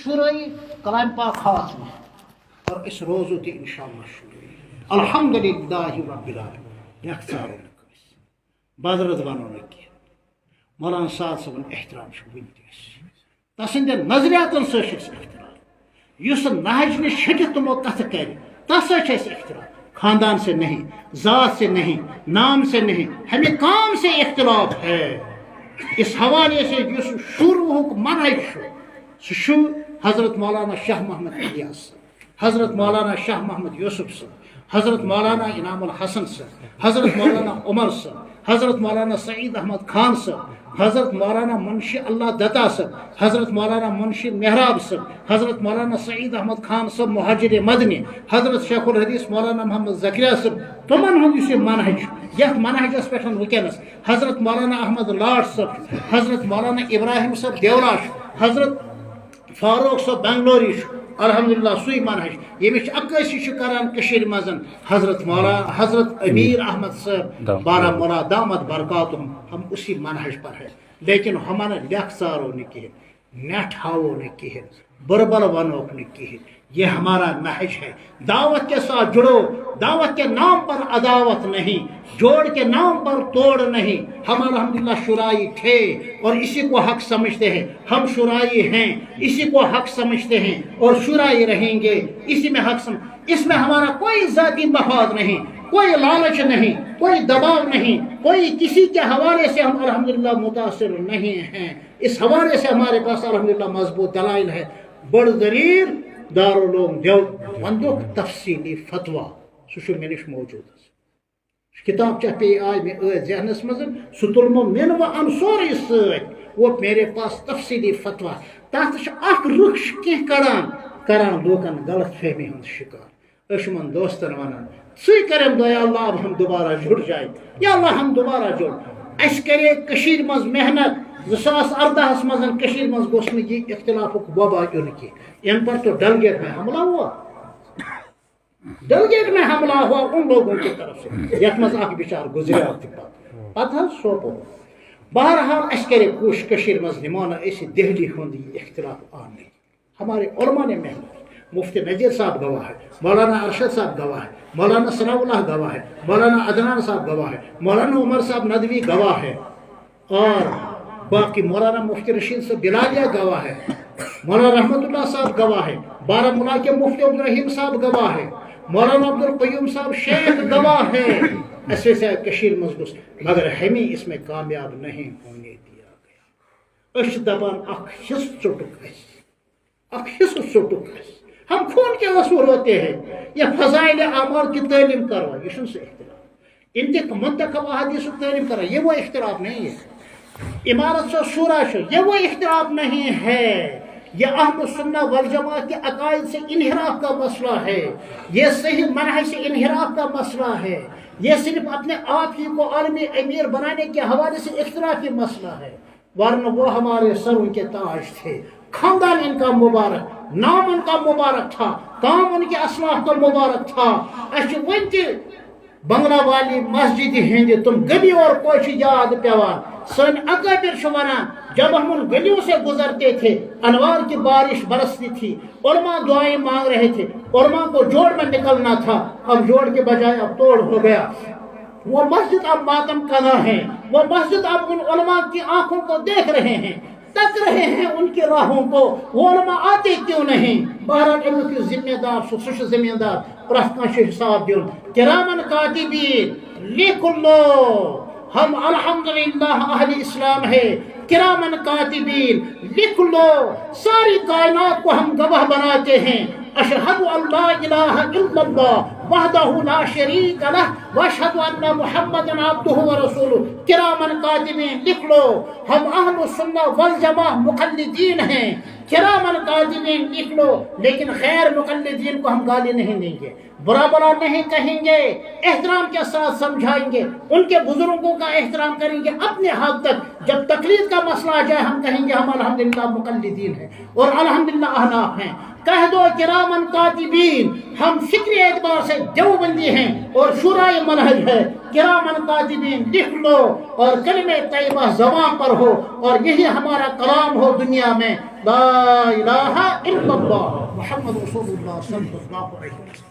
شرائی کلام پاک ہاتھ میں اور اس روزو تھی انشاءاللہ شروع الحمدللہ رب العالمین یکساروں بادرت بانو نکی مولانا سعد صاحبن احترام ونتس تسند نظریاتن س احترام اس نہج نے چھٹت تمو کت کر تس احترام خاندان سے نہیں، ذات سے نہیں، نام سے نہیں، ہمیں کام سے اختلاف ہے. اس حوالے سے جو شروع منہج سو حضرت مولانا شاہ محمد الیاس صاحب، حضرت مولانا شاہ محمد یوسف صاحب، حضرت مولانا انعام الحسن صاحب، حضرت مولانا عمر صاحب، حضرت مولانا سعید احمد خان صاحب، حضرت مولانا منشی اللہ دتا صاحب، حضرت مولانا منشی محراب صاحب، حضرت مولانا سعید احمد خان صاحب مہاجر مدنی، حضرت شیخ الحدیث مولانا محمد زکریا صاحب، تمن ہند یہ منہج یت منہجس پہ ونکس حضرت مولانا احمد لاٹ صاحب، حضرت مولانا ابراہیم صاحب دیولاش، حضرت فاروق صاحب بنگلوری، الحمدللہ سوئی منہج یمچ عکاسی کران کشیر مزن حضرت مولانا حضرت امیر احمد صاحب بارہمولہ دامت برکاتہم، ہم اسی منہج پر ہیں، لیکن ہمارا لکھ سارو نہ کہین، نیٹ ہاو نہ کہین، بربل ونوک نہ کہین. یہ ہمارا نہج ہے. دعوت کے ساتھ جڑو، دعوت کے نام پر عداوت نہیں، جوڑ کے نام پر توڑ نہیں. ہم الحمدللہ شرائی تھے اور اسی کو حق سمجھتے ہیں. ہم شرائی ہیں، اسی کو حق سمجھتے ہیں اور شرائی رہیں گے، اسی میں حق اس میں ہمارا کوئی ذاتی مفاد نہیں، کوئی لالچ نہیں، کوئی دباؤ نہیں، کوئی کسی کے حوالے سے ہم الحمدللہ متاثر نہیں ہیں. اس حوالے سے ہمارے پاس الحمدللہ مضبوط دلائل ہے. بڑ دلیل دارالعلوم دیوبند وندک تفصیلی فتوا سہ مے نش موجود. کتاب چہ پی آئی میں ذہنس مز سہ تلمو من و ان سوری ست وہ میرے پاس تفصیلی فتوا. تک اخ رخ کی کران لوکن غلط فہمی ہند شکار. اشمن دوستن ونان ثی کرم دو یا اللہ اب ہم دوبارہ جڑ جائیں، یا اللہ ہم دوبارہ جڑ. اس کرے کشیر مز محنت 2018 مزن کشیر مز گوس نہ یہ اختلاف وبا یون کی. ان پر تو ڈل گیٹ میں حملہ ہوا، ڈل گیٹ میں حملہ ہوا ان لوگوں کی طرف سے یت مز اخ بچار گزریا پتہ سوپو. بہرحال اس کرے کوش کشیر مز نمانا اس دہلی ہند یہ اختلاف آنے. ہمارے علماء نے محنت، مفتی نذیر صاحب گواہ ہے، مولانا ارشد صاحب گواہ ہے، مولانا ثناء اللہ گواہ ہے، مولانا عدنان صاحب گواہ ہے، مولانا عمر صاحب ندوی گواہ ہے، اور باقی مولانا مفتی رشید صاحب بلالیہ گواہ ہے، مولانا رحمت اللہ صاحب گواہ ہے، بارہمولہ کے مفتی عبدالرحیم صاحب گواہ ہے، مولانا عبدالقیوم صاحب شیخ گواہ ہے. ایسے سے کشیر مضبوط مگر ہمیں اس میں کامیاب نہیں ہونے دیا گیا. اش دپان اخ حص چٹک اخ حص چٹک. ہم خون کے اصول ہوتے ہیں. یہ فضائل اعمال کی تعلیم کرو، یہ سے اختلاف منتخب احادیث تعلیم کرو، یہ وہ اختلاف نہیں ہے. عمارت سے شورا سے یہ وہ اختلاف نہیں ہے. یہ اہل سنہ والجماعت کے عقائد سے انحراف کا مسئلہ ہے، یہ صحیح منہج سے انحراف کا مسئلہ ہے. یہ صرف اپنے آپ ہی کو عالمی امیر بنانے کے حوالے سے اختلافی مسئلہ ہے. ورنہ وہ ہمارے سروں کے تاج تھے، خاندان ان کا مبارک، نام ان کا مبارک تھا، کام ان کے اسلاف کا مبارک تھا. اچھا ونتہ بنگلہ والی مسجد ہند تم گلی اور کوچ یاد پیوان. سن اکابر ونان جب ہم ان گلیوں سے گزرتے تھے انوار کی بارش برستی تھی، علماء دعائیں مانگ رہے تھے، علماء کو جوڑ میں نکلنا تھا، اب جوڑ کے بجائے اب توڑ ہو گیا. وہ مسجد اب ماتم کنا ہے، وہ مسجد اب ان علماء کی آنکھوں کو دیکھ رہے ہیں، تک رہے ہیں ان کی راہوں کو. وہ علماء آتے کیوں نہیں؟ بہرحال علم کی ذمہ دار سہ ذمہ دار پرت کان حساب دین. کرامن کاتبین لکھ لو، ہم الحمدللہ اہل اسلام ہے. کرامن کاتبین لکھ لو، ساری کائنات کو ہم گواہ بناتے ہیں. اشہد ان لا الہ الا اللہ وحدہ لا شریک لہ واشہد ان محمد عبدہ ورسولہ. کرامن کاتبین لکھ لو، ہم اہل سنہ والجماعہ مقلدین ہیں. کرامن کاتبین لکھ لو، لیکن خیر مقلدین کو ہم گالی نہیں دیں گے، برا برا نہیں کہیں گے، احترام کے ساتھ سمجھائیں گے، ان کے بزرگوں کا احترام کریں گے اپنے حد تک. جب تقلید کا مسئلہ آ جائے ہم کہیں گے ہم الحمدللہ مقلدین ہیں اور الحمدللہ احناف ہیں. کہہ دو کرامن کاتبین، ہم فکری اعتبار سے دیوبندی ہیں اور شورائے منہج ہے، کرامن کاتبین لکھ لو اور کلمہ طیبہ زبان پر ہو اور یہی ہمارا کلام ہو دنیا میں، لا الہ الا اللہ محمد رسول اللہ صلی اللہ علیہ وسلم۔